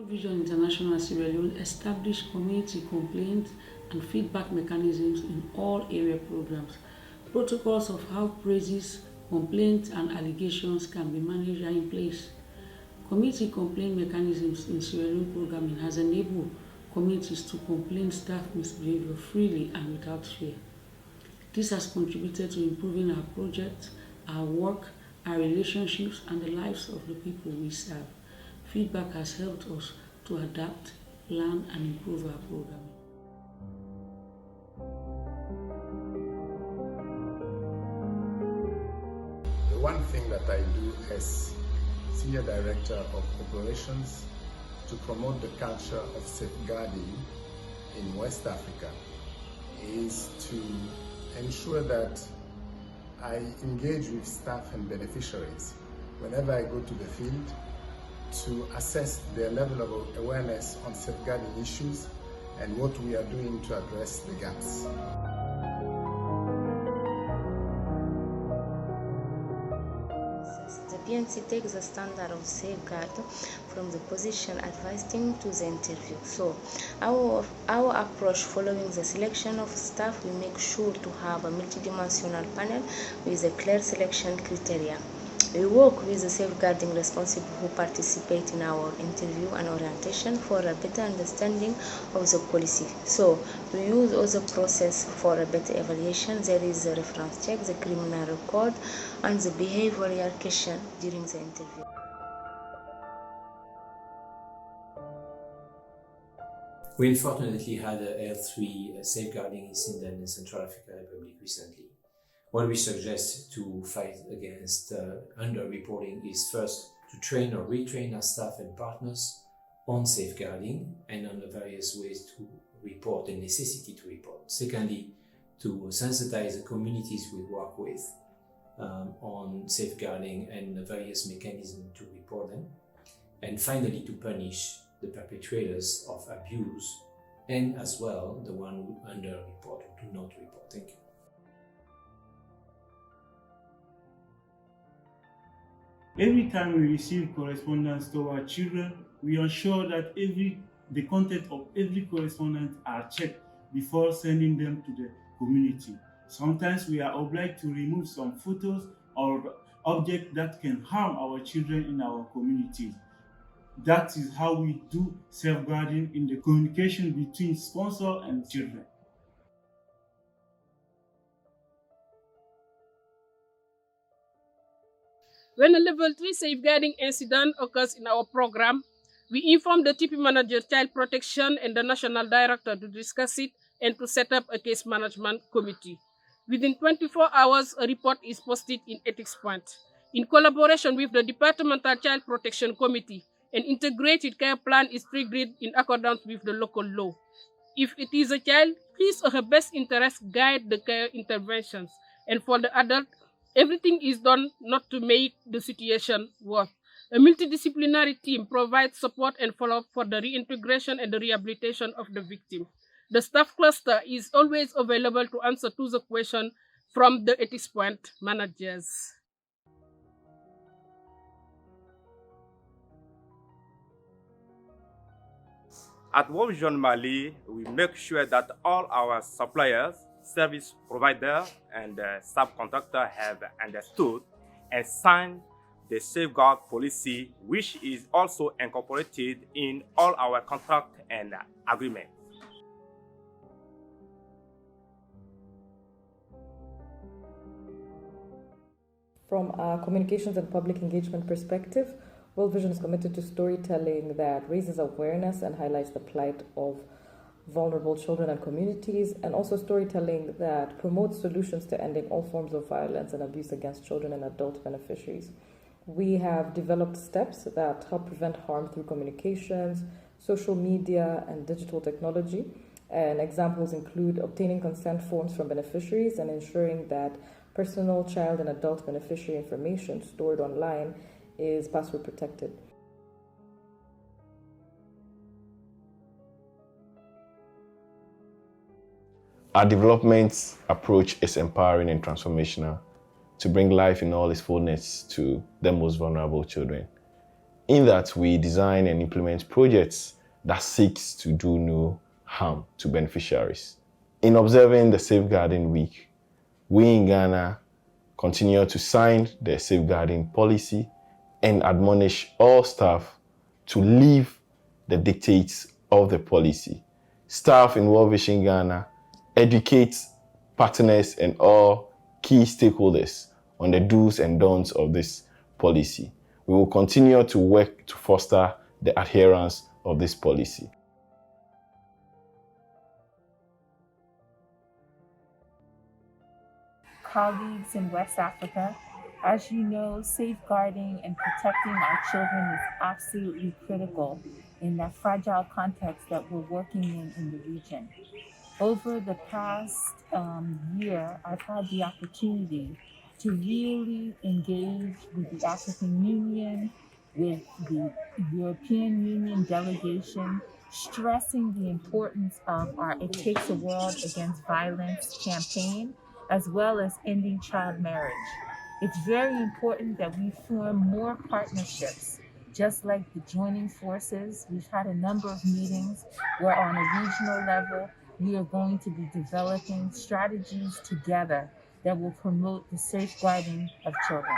Vision International Sierra Leone established community complaint and feedback mechanisms in all area programs. Protocols of how praises, complaints, and allegations can be managed are in place. Community complaint mechanisms in Sierra Leone programming has enabled communities to complain staff misbehavior freely and without fear. This has contributed to improving our projects, our work, our relationships, and the lives of the people we serve. Feedback has helped us to adapt, learn, and improve our programming. The one thing that I do as Senior Director of Operations to promote the culture of safeguarding in West Africa is to ensure that I engage with staff and beneficiaries whenever I go to the field to assess their level of awareness on safeguarding issues and what we are doing to address the gaps. The PNC takes the standard of safeguard from the position advising to the interview. So our approach following the selection of staff, we make sure to have a multidimensional panel with a clear selection criteria. We work with the safeguarding responsible who participate in our interview and orientation for a better understanding of the policy. So we use also process for a better evaluation. There is a reference check, the criminal record, and the behavioral question during the interview. We unfortunately had a L3 safeguarding incident in Central African Republic recently. What we suggest to fight against underreporting is first to train or retrain our staff and partners on safeguarding and on the various ways to report and necessity to report. Secondly, to sensitize the communities we work with on safeguarding and the various mechanisms to report them. And finally, to punish the perpetrators of abuse and as well the one who underreport or do not report. Thank you. Every time we receive correspondence to our children, we ensure that the content of every correspondence are checked before sending them to the community. Sometimes we are obliged to remove some photos or objects that can harm our children in our communities. That is how we do safeguarding in the communication between sponsor and children. When a level 3 safeguarding incident occurs in our program, we inform the TP manager, child protection, and the national director to discuss it and to set up a case management committee. Within 24 hours, a report is posted in Ethics Point. In collaboration with the Departmental Child Protection Committee, an integrated care plan is triggered in accordance with the local law. If it is a child, his or her best interest guide the care interventions, and for the adult, everything is done not to make the situation worse. A multidisciplinary team provides support and follow-up for the reintegration and the rehabilitation of the victim. The staff cluster is always available to answer to the question from the Ethics Point managers. At World Vision Mali, we make sure that all our suppliers, service provider and subcontractor have understood and signed the safeguard policy, which is also incorporated in all our contract and agreements. From a communications and public engagement perspective, World Vision is committed to storytelling that raises awareness and highlights the plight of vulnerable children and communities, and also storytelling that promotes solutions to ending all forms of violence and abuse against children and adult beneficiaries. We have developed steps that help prevent harm through communications, social media, and digital technology. And examples include obtaining consent forms from beneficiaries and ensuring that personal, child, and adult beneficiary information stored online is password protected. Our development approach is empowering and transformational to bring life in all its fullness to the most vulnerable children. in that we design and implement projects that seeks to do no harm to beneficiaries. In observing the Safeguarding Week, we in Ghana continue to sign the safeguarding policy and admonish all staff to live the dictates of the policy. Staff in World Vision Ghana educates partners and all key stakeholders on the do's and don'ts of this policy. We will continue to work to foster the adherence of this policy. Colleagues in West Africa, as you know, safeguarding and protecting our children is absolutely critical in that fragile context that we're working in the region. Over the past year, I've had the opportunity to really engage with the African Union, with the European Union delegation, stressing the importance of our It Takes a World Against Violence campaign, as well as ending child marriage. It's very important that we form more partnerships, just like the joining forces. We've had a number of meetings where on a regional level, we are going to be developing strategies together that will promote the safeguarding of children.